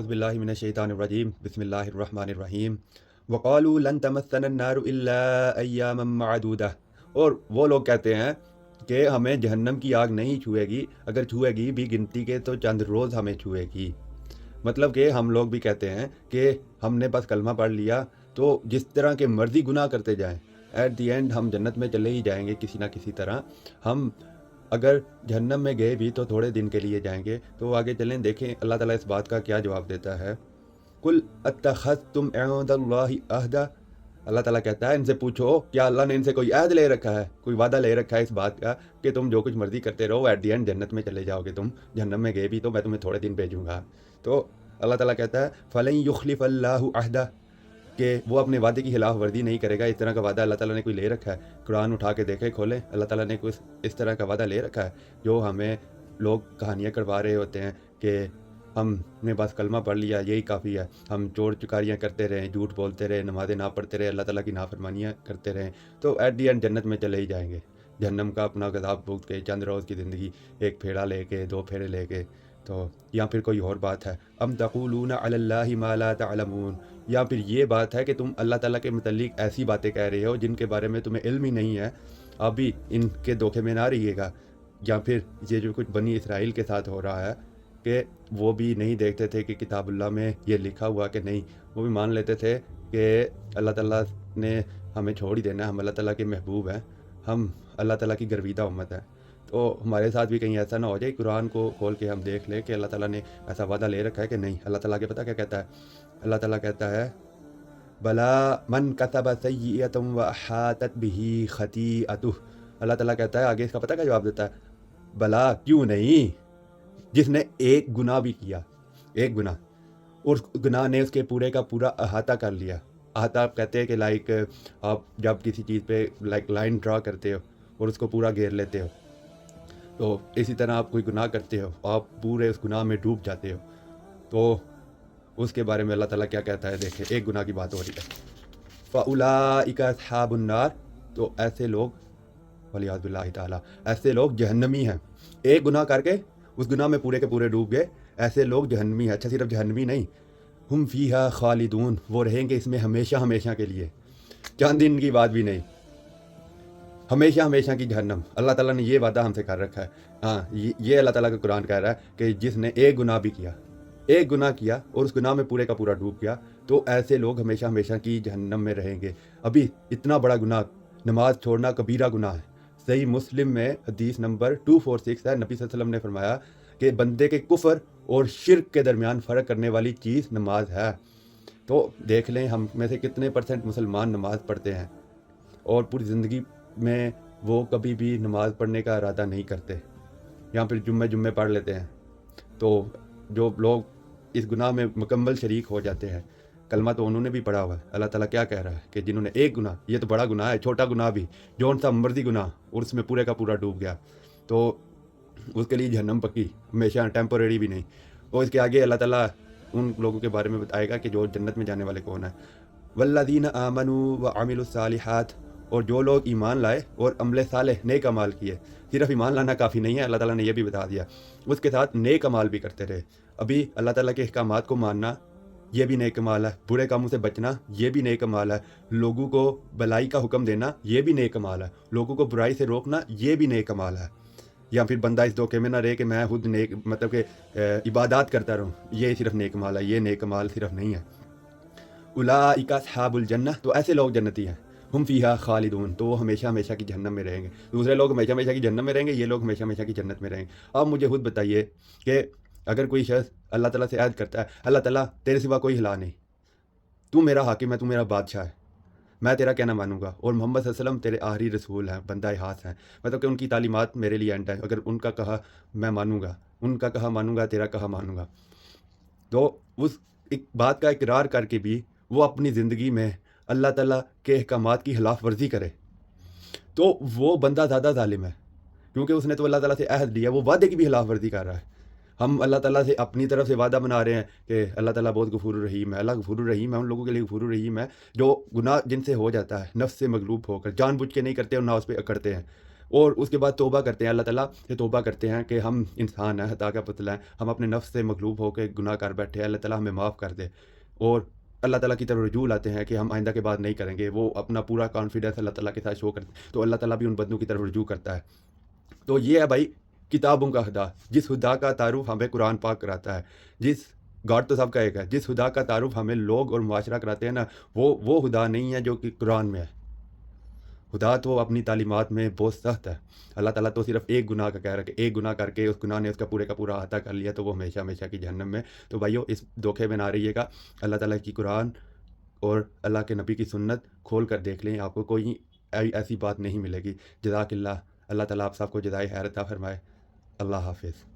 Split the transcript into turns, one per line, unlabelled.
اعوذ باللہ من الشیطان الرجیم بسم اللہ الرحمن الرحیم وقالوا لن تمسنا النار الا ایاما معدودہ، اور وہ لوگ کہتے ہیں کہ ہمیں جہنم کی آگ نہیں چھوئے گی، اگر چھوئے گی بھی گنتی کے تو چند روز ہمیں چھوئے گی۔ مطلب کہ ہم لوگ بھی کہتے ہیں کہ ہم نے بس کلمہ پڑھ لیا تو جس طرح کے مرضی گناہ کرتے جائیں، ایٹ دی اینڈ ہم جنت میں چلے ہی جائیں گے کسی نہ کسی طرح۔ ہم اگر جہنم میں گئے بھی تو تھوڑے دن کے لیے جائیں گے۔ تو آگے چلیں، دیکھیں اللہ تعالیٰ اس بات کا کیا جواب دیتا ہے۔ قل اتخذتم عند اللہ عہدا، اللہ تعالیٰ کہتا ہے ان سے پوچھو کیا اللہ نے ان سے کوئی عہد لے رکھا ہے، کوئی وعدہ لے رکھا ہے اس بات کا کہ تم جو کچھ مرضی کرتے رہو ایٹ دی اینڈ جنت میں چلے جاؤ گے، تم جہنم میں گئے بھی تو میں تمہیں تھوڑے دن بھیجوں گا۔ تو اللہ تعالیٰ کہتا ہے فلن یخلف اللہ عہدہ، کہ وہ اپنے وعدے کی خلاف ورزی نہیں کرے گا۔ اس طرح کا وعدہ اللہ تعالیٰ نے کوئی لے رکھا ہے؟ قرآن اٹھا کے دیکھیں، کھولیں، اللہ تعالیٰ نے کوئی اس طرح کا وعدہ لے رکھا ہے؟ جو ہمیں لوگ کہانیاں کروا رہے ہوتے ہیں کہ ہم نے بس کلمہ پڑھ لیا یہی کافی ہے، ہم چور چکاریاں کرتے رہیں، جھوٹ بولتے رہے، نمازیں نہ پڑھتے رہے، اللہ تعالیٰ کی نافرمانیاں کرتے رہیں تو ایٹ دی اینڈ جنت میں چلے ہی جائیں گے، جہنم کا اپنا عذاب بھوگت کے چند روز کی زندگی، ایک پھیرا لے کے، دو پھیرے لے کے۔ تو یا پھر کوئی اور بات ہے، ام تقولون علی اللہ ما لا تعلمون، یا پھر یہ بات ہے کہ تم اللہ تعالیٰ کے متعلق ایسی باتیں کہہ رہے ہو جن کے بارے میں تمہیں علم ہی نہیں ہے، ابھی ان کے دھوکے میں نہ رہیے گا۔ یا پھر یہ جو کچھ بنی اسرائیل کے ساتھ ہو رہا ہے کہ وہ بھی نہیں دیکھتے تھے کہ کتاب اللہ میں یہ لکھا ہوا کہ نہیں، وہ بھی مان لیتے تھے کہ اللہ تعالیٰ نے ہمیں چھوڑ ہی دینا ہے، ہم اللہ تعالیٰ کے محبوب ہیں، ہم اللہ تعالیٰ کی گرویدہ امت ہے۔ تو ہمارے ساتھ بھی کہیں ایسا نہ ہو جائے، قرآن کو کھول کے ہم دیکھ لیں کہ اللہ تعالیٰ نے ایسا وعدہ لے رکھا ہے کہ نہیں۔ اللہ تعالیٰ کے پتہ کیا کہتا ہے؟ اللہ تعالیٰ کہتا ہے بلا من کسب سیئۃ واحاطت بہ خطیئتہ، اللہ تعالیٰ کہتا ہے آگے اس کا پتہ کیا جواب دیتا ہے؟ بلا، کیوں نہیں، جس نے ایک گناہ بھی کیا، ایک گناہ، اور اس گناہ نے اس کے پورے کا پورا احاطہ کر لیا۔ احاطہ کہتے ہیں کہ لائک آپ جب کسی چیز پہ لائک لائن ڈرا کرتے ہو اور اس کو پورا گھیر لیتے ہو، تو اسی طرح آپ کوئی گناہ کرتے ہو، آپ پورے اس گناہ میں ڈوب جاتے ہو۔ تو اس کے بارے میں اللہ تعالیٰ کیا کہتا ہے، دیکھیں، ایک گناہ کی بات ہو رہی ہے، فَأُولَٰئِکَ أَصْحَابُ النَّارِ، تو ایسے لوگ وَلِعِیاذُ بِاللَّہِ تَعَالَیٰ، ایسے لوگ جہنمی ہیں۔ ایک گناہ کر کے اس گناہ میں پورے کے پورے ڈوب گئے، ایسے لوگ جہنمی ہیں۔ اچھا، صرف جہنمی نہیں، ہم فیہا خالدون، وہ رہیں گے اس میں ہمیشہ ہمیشہ کے لیے، چند دن کی بات بھی نہیں، ہمیشہ ہمیشہ کی جہنم۔ اللہ تعالیٰ نے یہ وعدہ ہم سے کر رکھا ہے۔ ہاں، یہ اللہ تعالیٰ کا قرآن کہہ رہا ہے کہ جس نے ایک گناہ بھی کیا، ایک گناہ کیا اور اس گناہ میں پورے کا پورا ڈوب گیا، تو ایسے لوگ ہمیشہ ہمیشہ کی جہنم میں رہیں گے۔ ابھی اتنا بڑا گناہ، نماز چھوڑنا کبیرہ گناہ ہے۔ صحیح مسلم میں حدیث نمبر 246 ہے، نبی صلی اللہ علیہ وسلم نے فرمایا کہ بندے کے کفر اور شرک کے درمیان فرق کرنے والی چیز نماز ہے۔ تو دیکھ لیں ہم میں سے کتنے پرسنٹ مسلمان نماز پڑھتے ہیں اور پوری زندگی میں وہ کبھی بھی نماز پڑھنے کا ارادہ نہیں کرتے، یا پھر جمعے پڑھ لیتے ہیں۔ تو جو لوگ اس گناہ میں مکمل شریک ہو جاتے ہیں، کلمہ تو انہوں نے بھی پڑھا ہوا ہے، اللہ تعالیٰ کیا کہہ رہا ہے کہ جنہوں نے ایک گناہ، یہ تو بڑا گناہ ہے، چھوٹا گناہ بھی جون سا مرضی گناہ، اور اس میں پورے کا پورا ڈوب گیا، تو اس کے لیے جہنم پکی، ہمیشہ، ٹیمپوریری بھی نہیں۔ اور اس کے آگے اللہ تعالیٰ ان لوگوں کے بارے میں بتائے گا کہ جو جنت میں جانے والے کون ہیں۔ والذین آمنوا وعملوا الصالحات، اور جو لوگ ایمان لائے اور عمل صالح، نیک اعمال کیے۔ صرف ایمان لانا کافی نہیں ہے، اللہ تعالیٰ نے یہ بھی بتا دیا، اس کے ساتھ نیک اعمال بھی کرتے رہے۔ ابھی اللہ تعالیٰ کے احکامات کو ماننا، یہ بھی نیک اعمال ہے، برے کاموں سے بچنا، یہ بھی نیک اعمال ہے، لوگوں کو بھلائی کا حکم دینا، یہ بھی نیک اعمال ہے، لوگوں کو برائی سے روکنا، یہ بھی نیک اعمال ہے۔ یا پھر بندہ اس دھوکے میں نہ رہے کہ میں خود نیک، مطلب کہ عبادات کرتا رہوں، یہ صرف نیک اعمال ہے، یہ نیک اعمال صرف نہیں ہے۔ اولئک اصحاب الجنہ، تو ایسے لوگ جنتی ہیں، ہم فیہا خالدون، تو وہ ہمیشہ ہمیشہ کی جہنم میں رہیں گے۔ دوسرے لوگ ہمیشہ ہمیشہ کی جہنم میں رہیں گے، یہ لوگ ہمیشہ ہمیشہ کی جنت میں رہیں گے۔ اب مجھے خود بتائیے کہ اگر کوئی شخص اللہ تعالیٰ سے عہد کرتا ہے، اللہ تعالیٰ تیرے سوا کوئی الہ نہیں، تو میرا حاکم ہے، تو میرا بادشاہ ہے، میں تیرا کہنا مانوں گا، اور محمد صلی اللہ علیہ وسلم تیرے آخری رسول ہیں، بندہ خاص ہیں، مطلب کہ ان کی تعلیمات میرے لیے اینڈ ہے، اگر ان کا کہا میں مانوں گا، ان کا کہا مانوں گا، تیرا کہا مانوں گا، تو اس ایک بات کا اقرار کر کے بھی وہ اپنی زندگی میں اللہ تعالیٰ کے احکامات کی خلاف ورزی کرے، تو وہ بندہ زیادہ ظالم ہے، کیونکہ اس نے تو اللہ تعالیٰ سے عہد لیا، وہ وعدے کی بھی خلاف ورزی کر رہا ہے۔ ہم اللہ تعالیٰ سے اپنی طرف سے وعدہ بنا رہے ہیں کہ اللہ تعالیٰ بہت غفور الرحیم ہے، اللہ غفور الرحیم ہے، ان لوگوں کے لیے غفور الرحیم ہے جو گناہ جن سے ہو جاتا ہے، نفس سے مغلوب ہو کر، جان بوجھ کے نہیں کرتے اور نہ اس پہ اکڑتے ہیں، اور اس کے بعد توبہ کرتے ہیں، اللہ تعالیٰ سے توبہ کرتے ہیں کہ ہم انسان ہیں، خطا کا پتلا ہیں، ہم اپنے نفس سے مغلوب ہو کے گناہ کر بیٹھے ہیں، اللہ تعالیٰ ہمیں معاف کر دے، اور اللہ تعالیٰ کی طرف رجوع لاتے ہیں کہ ہم آئندہ کے بعد نہیں کریں گے، وہ اپنا پورا کانفیڈنس اللہ تعالیٰ کے ساتھ شو کرتے ہیں، تو اللہ تعالیٰ بھی ان بندوں کی طرف رجوع کرتا ہے۔ تو یہ ہے بھائی کتابوں کا خدا، جس خدا کا تعارف ہمیں قرآن پاک کراتا ہے، جس گاڈ تو سب کا ایک ہے، جس خدا کا تعارف ہمیں لوگ اور معاشرہ کراتے ہیں نا، وہ خدا نہیں ہے جو کہ قرآن میں ہے۔ خدا تو اپنی تعلیمات میں بہت سخت ہے۔ اللہ تعالیٰ تو صرف ایک گناہ کا کہہ رہا ہے کہ ایک گناہ کر کے اس گناہ نے اس کا پورا احاطہ کر لیا تو وہ ہمیشہ ہمیشہ کی جہنم میں۔ تو بھائیو اس دھوکے میں نہ رہیے گا، اللہ تعالیٰ کی قرآن اور اللہ کے نبی کی سنت کھول کر دیکھ لیں، آپ کو کوئی ایسی بات نہیں ملے گی۔ جزاک اللہ، اللہ تعالیٰ آپ سب کو جزائے خیر عطا فرمائے۔ اللہ حافظ۔